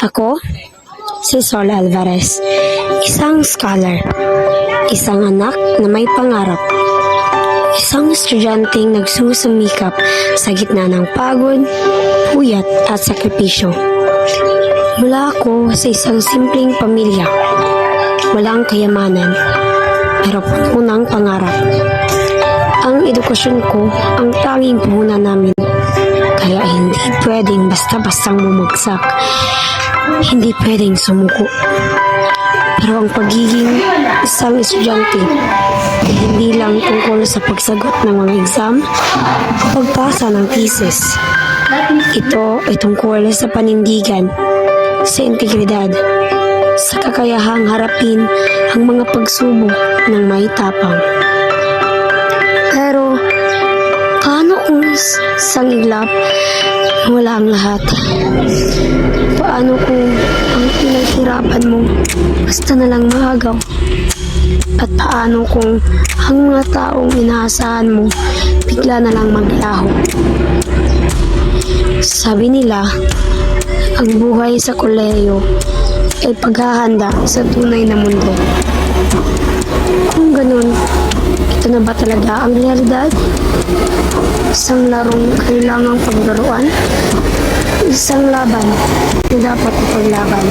Ako, si Sol Alvarez, isang scholar, isang anak na may pangarap, isang estudyanteng nagsusumikap sa gitna ng pagod, puyat at sakripisyo. Mula ako sa isang simpleng pamilya, walang kayamanan, pero punong pangarap. Ang edukasyon ko ang tanging puhunan namin, kaya hindi pwedeng basta-bastang bumagsak, hindi pwedeng sumuko. Pero ang pagiging isang estudyante ay hindi lang tungkol sa pagsagot ng mga exam o pagpasa ng thesis. Ito ay tungkol sa panindigan, sa integridad, sa kakayahang harapin ang mga pagsubok ng may tapang. Pero, paano kung isang iglap wala ang lahat? Paano kung ang pinaghirapan mo basta na lang maagaw? At paano kung ang mga taong inaasahan mo bigla na lang maglaho? Sabi nila, ang buhay sa kolehiyo ay paghahanda sa tunay na mundo. Kung ganun, ito na ba talaga ang realidad? Isang larong kailangang paglaruan? Isang laban na dapat ipaglaban?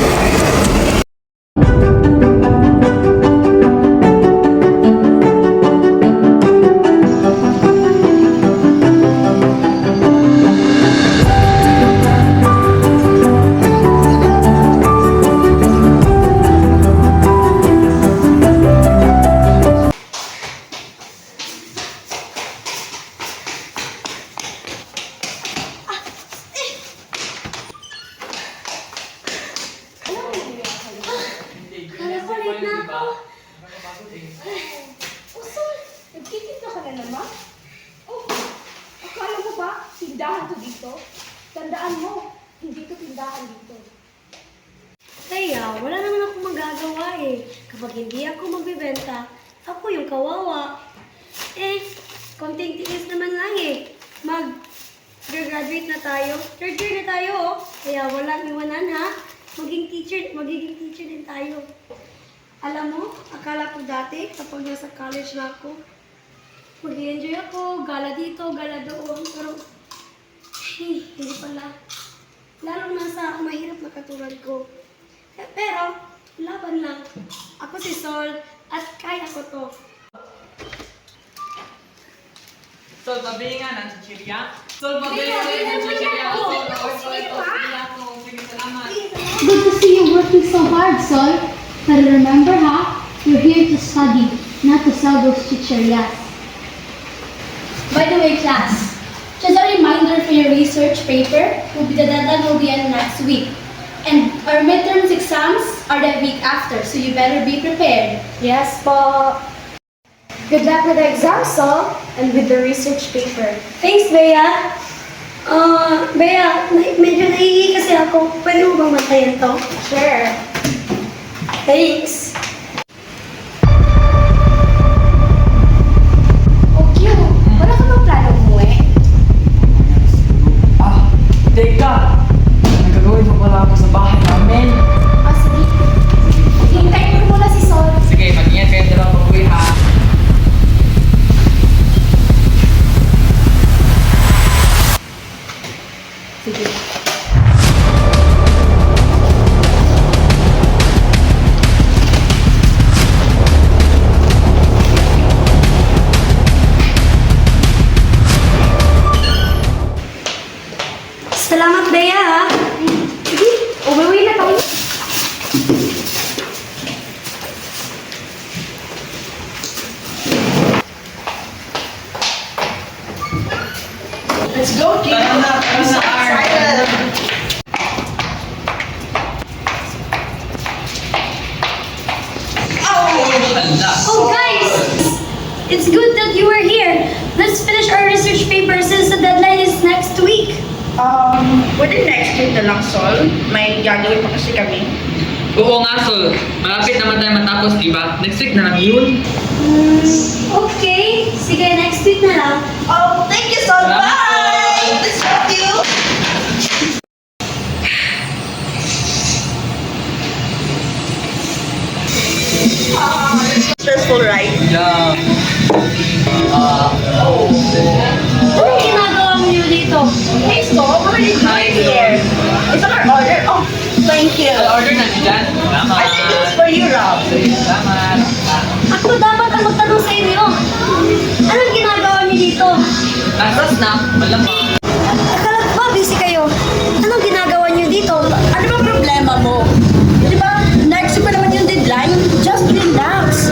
Nagtitinda ka na naman? Oh, akala mo ba tindahan to dito? Tandaan mo, hindi to tindahan dito. Kaya, wala naman ako magagawa eh. Kapag hindi ako magbibenta, ako yung kawawa. Konting tiis naman lang eh. Mag-graduate na tayo. Third year na tayo oh. Kaya walang iwanan ha. Magiging teacher din tayo. Alam mo, akala ko dati kapag nasa college na ako, mag-enjoy ako, gala dito, gala doon. Pero, hindi pala. Lalo na sa mahirap na katulad ko. Pero, laban lang. Ako si Sol at kaya ko to. Sol, pabili nga ng chichirya. Sol, pabili nga ng chichirya. Sol, sige, salamat. Good to see you working so hard, Sol. But remember, you're here to study, not to sell those chicharias. By the way, class, just a reminder for your research paper, the deadline will be on next week. And our midterms exams are the week after, so you better be prepared. Yes po. Good luck with the exam, Sol, and with the research paper. Thanks, Bea. Bea, medyo naiihi kasi ako. Pwede mo bang bantayan to? Sure. Thanks. Okay, wala ka bang plano umuwi? Teka! Nagagawin mo pala ako sa bahay namin. Sige. Hintayin mo muna si Sol. Sige, mag-ingat kayo dalawa pag-uwi ha. Sige. Salamat, Bea ha. Sige, umuwi na tayo. Let's go, kid! Tara na, Arn! Oh, guys! It's good that you were here. Let's finish our research paper since the deadline is next week. Pwede next week na lang, Sol. May gagawin pa kasi kami. Oo nga, Sol. Malapit naman tayo matapos, di ba? Next week na lang yun. Okay. Sige, next week na lang. Oh, thank you, Sol. Salamat, Bye! Sol. Let's help you. stressful, right? Yeah. Anong ginagawa mo niyo dito? Hey, so, what are you doing here? It's on our order. Oh, thank you. Order na ni Jan. Salamat. I think this is for you, Rob. Salamat. Ako dapat ang magtanong sa inyo. Anong ginagawa niyo dito? Nasa snack, malamang. Akala ko ba busy kayo? Anong ginagawa niyo dito? Ano ba problema mo? Di ba, next week pa naman yung deadline? Just relax.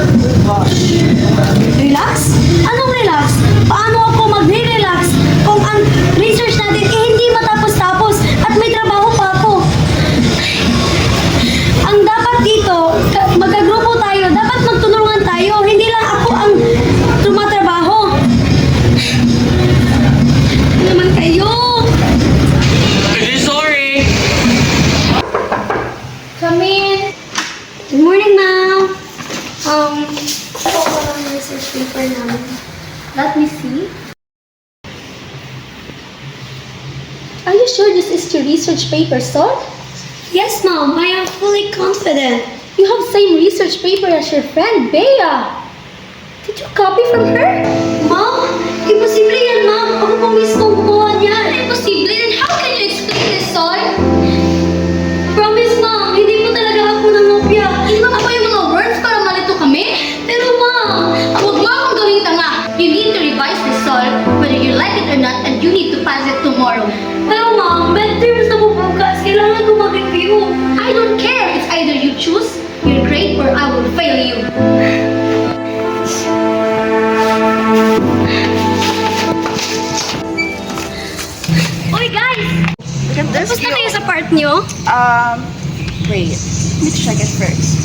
Relax? Anong relax? Paano ako magre-relax kung ang research natin hindi matapos-tapos at may trabaho pa ako? Ang dapat dito, magkagrupo tayo, dapat magtulungan tayo, hindi lang ako ang tumatrabaho. Ano naman kayo? Really sorry. Come in. Good morning, ma'am. Ito ko lang yung research paper namin. Let me see. Are you sure this is your research paper, Sol? Yes, ma'am. I am fully confident. You have same research paper as your friend, Bea. Did you copy from her? Ma'am, imposible yan, ma'am. Ako po mismo ang kumuha niyan. Imposible. Then how can you explain this, Sol? Promise, ma'am. Hindi po talaga ako nangopya. Iba pa yung mga words para malito kami? Pero, ma'am, Huwag mo akong gawing tanga. You need to revise this, Sol, whether you like it or not, and you need to pass it tomorrow. pero, ma'am, midterms na po bukas. Kailangan ko mag-review. I don't care. It's either you choose your grade or I will fail you. Uy, guys! Look at this. Tapos na kayo sa part niyo? Wait. Let me check it first.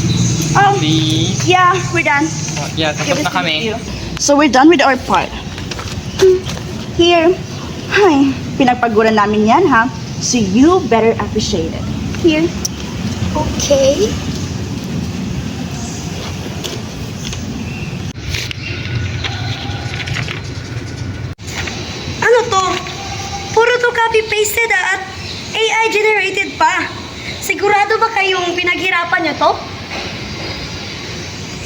Please. Yeah, we're done. Yeah, tapos na kami. So we're done with our part. Here. Ay, pinagpaguran namin yan, ha? So you better appreciate it. Here. Okay. Ano to? Puro to copy-pasted at AI generated pa. Sigurado ba kayong pinaghirapan niyo to?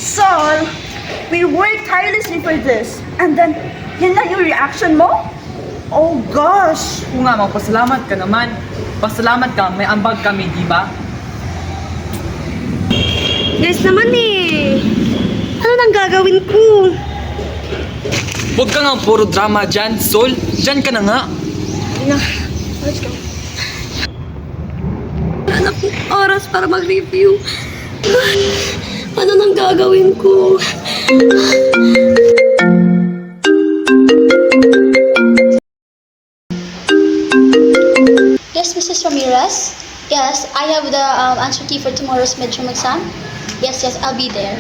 Sol, we worked tirelessly for this. And then, yan lang yung reaction mo? Oh gosh. Kung nga, magpasalamat ka naman. Pasalamat ka, may ambag kami, di ba? Guys naman eh. Ano nang gagawin ko? Huwag ka nga puro drama dyan, Sol. Dyan ka na nga. Let's go. Wala na akong oras para mag-review. Ano nang gagawin ko? Yes, Mrs. Ramirez? Yes, I have the answer key for tomorrow's midterm exam. Yes, I'll be there.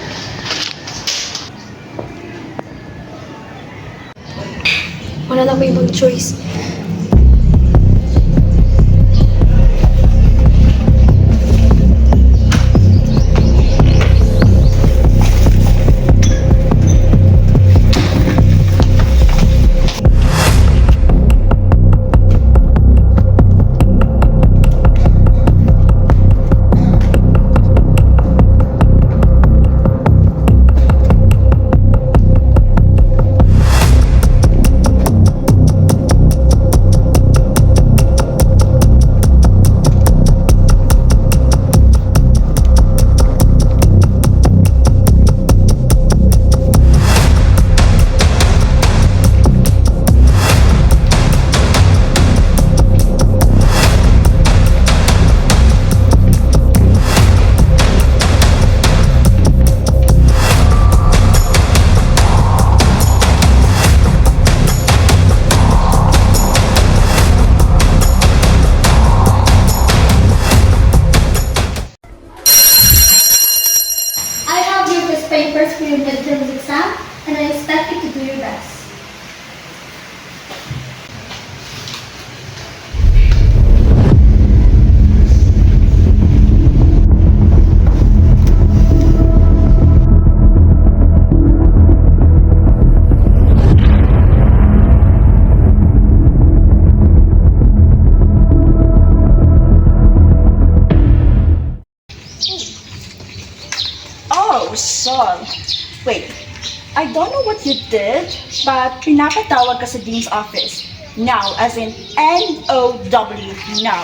Wala na ko ibang choice. You did, but pinapatawag ka sa Dean's office. Now, as in N-O-W, now.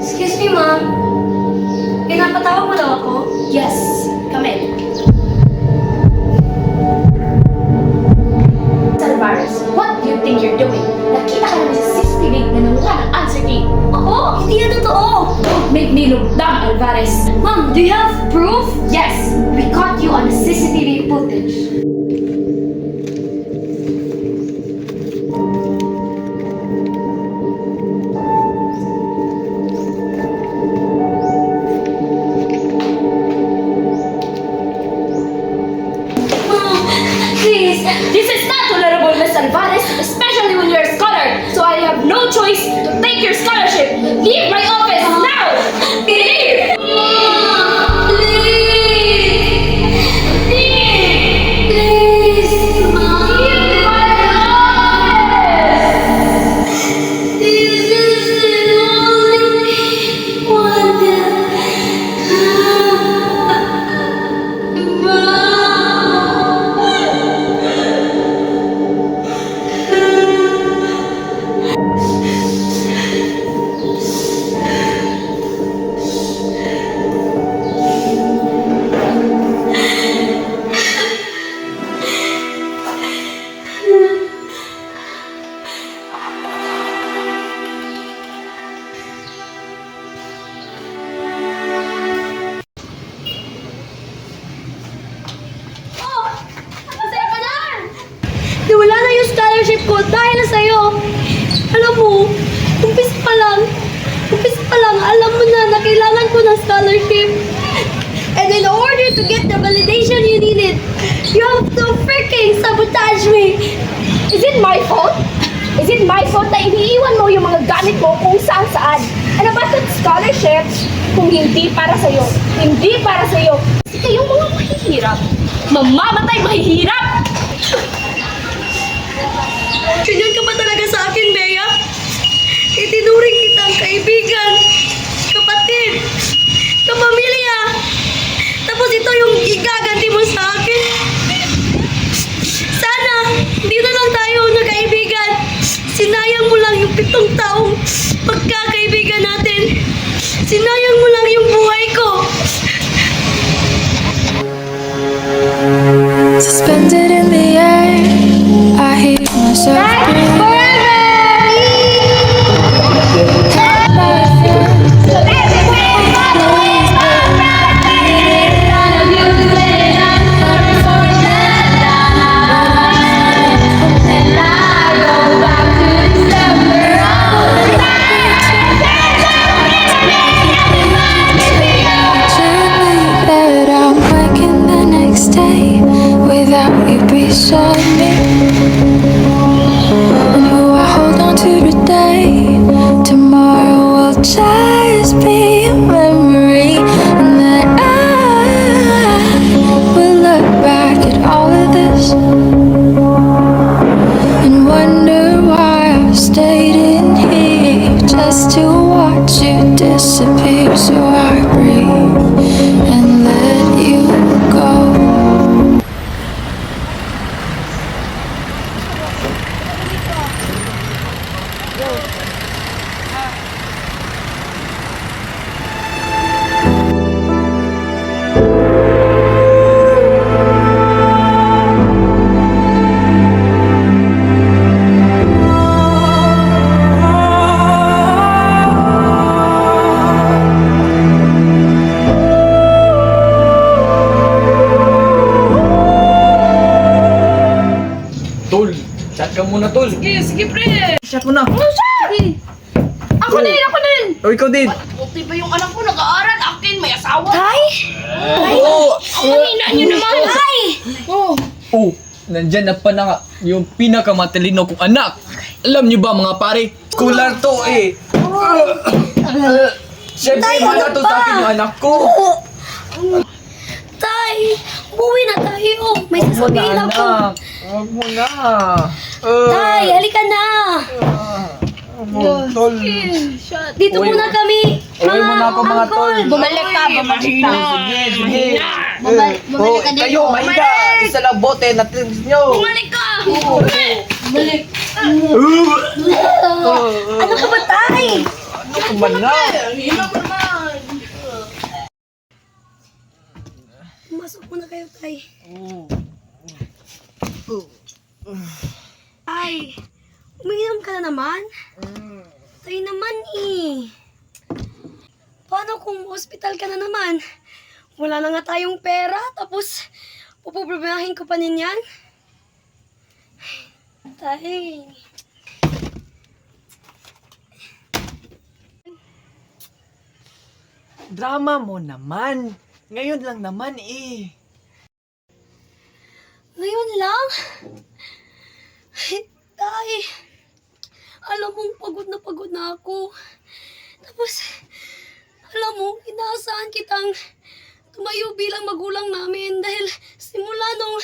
Excuse me, ma'am. Pinapatawag mo daw ako? Yes, come in. Alvarez, what do you think you're doing? Nakita ka naman sa CCTV na nanguha ng answer key. Oo, hindi yan totoo. Don't make me look dumb, Alvarez. Ma'am, do you have proof? Yes, we caught you on the CCTV footage. Ma'am, please. This is not tolerable, Miss Alvarez, especially when you're a scholar. So I have no choice to take your scholarship. Leave my office now! Leave! Please, ma'am. Leave my office! This is the only one Nawala na yung scholarship ko dahil sa'yo. Alam mo, umpisa pa lang, alam mo na kailangan ko ng scholarship. And in order to get the validation you needed, you have to freaking sabotage me. Is it my fault? Is it my fault na iniiwan mo yung mga gamit mo kung saan-saan? Ano ba itong scholarship kung hindi para sa'yo? Hindi para sa'yo. Kasi kayong mga mahihirap. Mamamatay mahihirap! Ganyan ka ba talaga sa akin, Bea? Itinuring kitang kaibigan, kapatid, kapamilya. Tapos ito yung igaganti mo sa akin. Sana, hindi na lang tayo nagkaibigan. Sinayang mo lang yung 7 taong pagkakaibigan natin. Sinayang mo lang yung buhay ko. Suspended in the air, I hear myself breathe. That I'm waking the next day without you beside me. And who I hold on to today, tomorrow will just be a memory. And that I will look back at all of this and wonder why I stayed in here just to watch you disappear. So I breathe and let you go. Tol, chat ka muna, Tol. Sige, pre. Chat mo na. Ako din. O, ikaw din. Buti ba yung anak ko nag-aaral? Akin, may asawa. Oo. Ang hina nyo naman. Ay! Oh, nandyan na pa na nga yung pinakamatalino kong anak. Alam niyo ba mga pare? Scholar to eh. Siyempre, wala to sa akin yung anak ko. Tay, umuwi na tayo. May sasabihin ako. Huwag mo na. Tay, halika na. Tol. Dito muna kami. Uwi mo na ako mga tol. Bumalik ka. Sige, sige. Bumalik ka din. Kayo, mahiga. Isa lang bote na tips nyo. Bumalik ka. Ano ka ba, Tay? Ano ka ba na? Masok muna kayo, Tay. Ay, umiinom ka na naman? Tay naman eh. Paano kung hospital ka na naman? Wala na nga tayong pera, tapos pupuproblemahin ko pa ninyan? Tay. Drama mo naman. Ngayon lang naman eh. Ngayon lang? Ay, Tay. Alam mong pagod na ako. Tapos, alam mo, inaasahan kitang tumayo bilang magulang namin dahil simula nung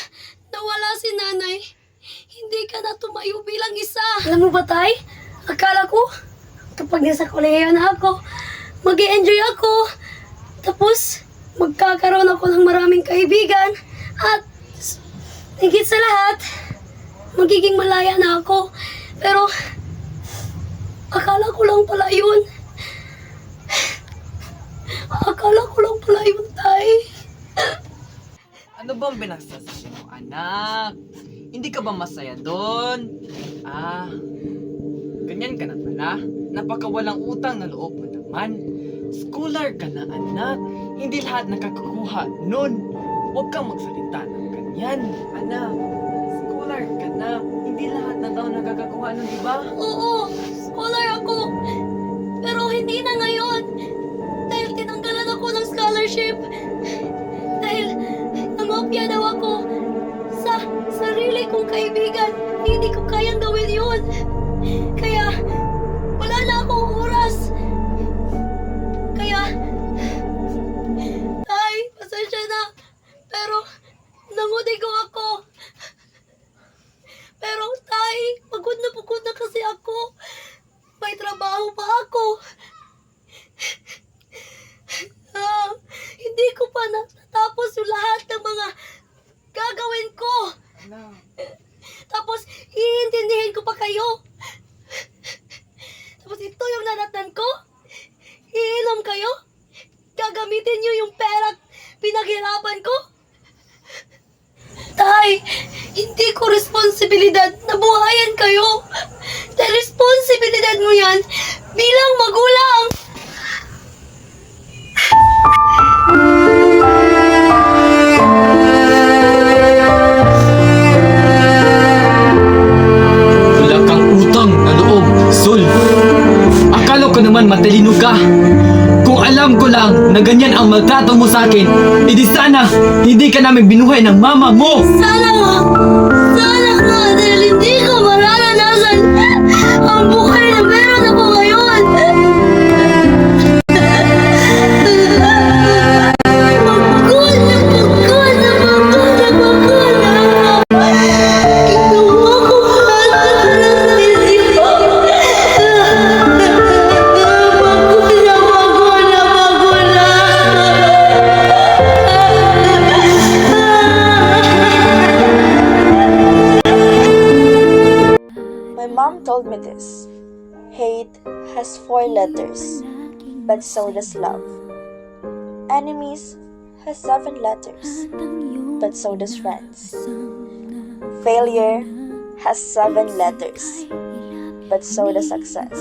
nawala si nanay, hindi ka na tumayo bilang isa. Alam mo ba, Tay? Akala ko, kapag nasa kolehiyo na ako, mag-i-enjoy ako. Tapos, magkakaroon ako ng maraming kaibigan. At, higit sa lahat, magiging malaya na ako. Pero, akala ko lang pala yun. Akala ko lang pala yun, Tay. Ano bang pinagsasasya mo, anak? Hindi ka ba masaya doon? Ganyan ka na pala. Napakawalang utang na loob mo naman. Scholar ka na, anak. Hindi lahat nakakakuha nun. Huwag kang magsalita ng ganyan, anak. Scholar ka na. Hindi lahat na tao nakakakuha nun, di ba? Oo, scholar ako. Pero hindi na ngayon. Dahil tinanggalan ako ng scholarship. Dahil nangopya daw ako sa sarili kong kaibigan. Hindi ko kayang gawin yun. Kaya, wala na akong oras. Kaya, Tay, pasensya na. Pero, nangudigo ako. Pero, Tay, pagod na kasi ako. May trabaho pa ako. Hindi ko pa natapos yung lahat ng mga gagawin ko. Anak. Tapos, iintindihin ko pa kayo. Tapos, ito yung nadatnan ko. Iinom kayo. Gagamitin nyo yung pera pinaghirapan ko. Tay, hindi ko responsibilidad na buhayan kayo. Dahil responsibilidad mo yan bilang magulang. Wala kang utang na loob, Sol. Akala ko naman matalino ka. Kung alam ko lang na ganyan ang maltrato mo sa akin, edi sana hindi ka namin binuhay ng mama mo. Sana nga dahil hindi ko mararanasan ang buhay na meron ako ngayon. Pagod na. Ginawa ko lahat ng isip ko. Pagod na. My mom told me this. Hate has 4 letters, but so does love. Enemies has 7 letters, but so does friends. Failure has 7 letters, but so does success.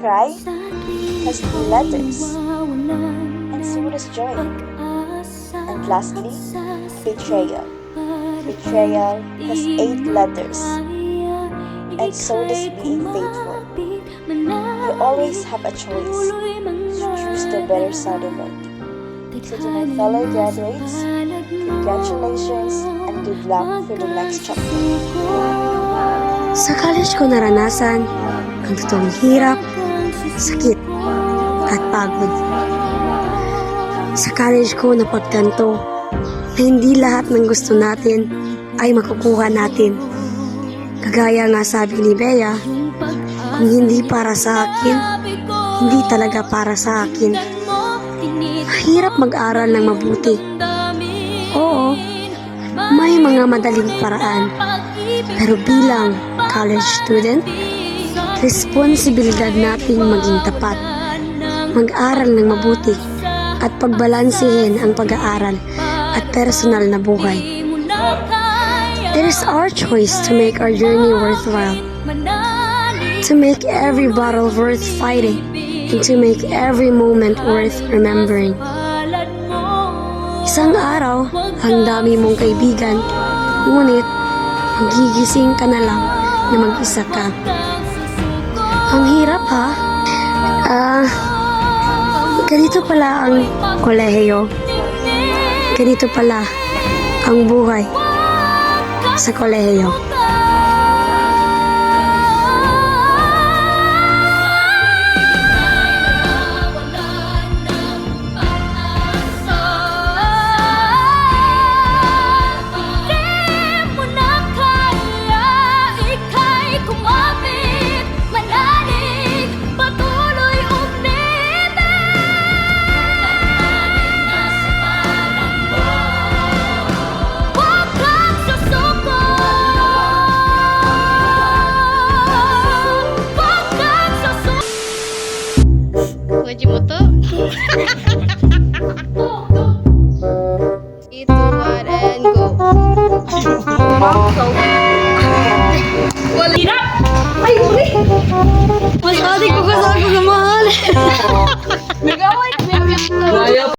Cry has 2 letters, and so does joy. And lastly, betrayal. Betrayal has 8 letters, and so does being faithful. You always have a choice. So choose the better side of it. So to my fellow graduates, congratulations and good luck for the next chapter. Sa college ko naranasan ang totoong hirap sakit, at pagod. Sa college ko napagtanto na hindi lahat ng gusto natin ay makukuha natin. Kagaya nga sabi ni Bea, kung hindi para sa akin, hindi talaga para sa akin. Mahirap mag-aral ng mabuti. Oo, may mga madaling paraan. Pero bilang college student, responsibilidad nating maging tapat. Mag-aral ng mabuti at pagbalansehin ang pag-aaral at personal na buhay. It is our choice to make our journey worthwhile, to make every battle worth fighting, and to make every moment worth remembering. Isang araw, ang dami mong kaibigan, ngunit magigising ka na lang na mag-isa ka. Ang hirap ha? Ganito pala ang kolehiyo. Ganito pala ang buhay sa kolehiyo. Wajimoto. Itu and go. Hirap! Ay, uli! Mas adik ko kasi ako gamahal. Nag-away!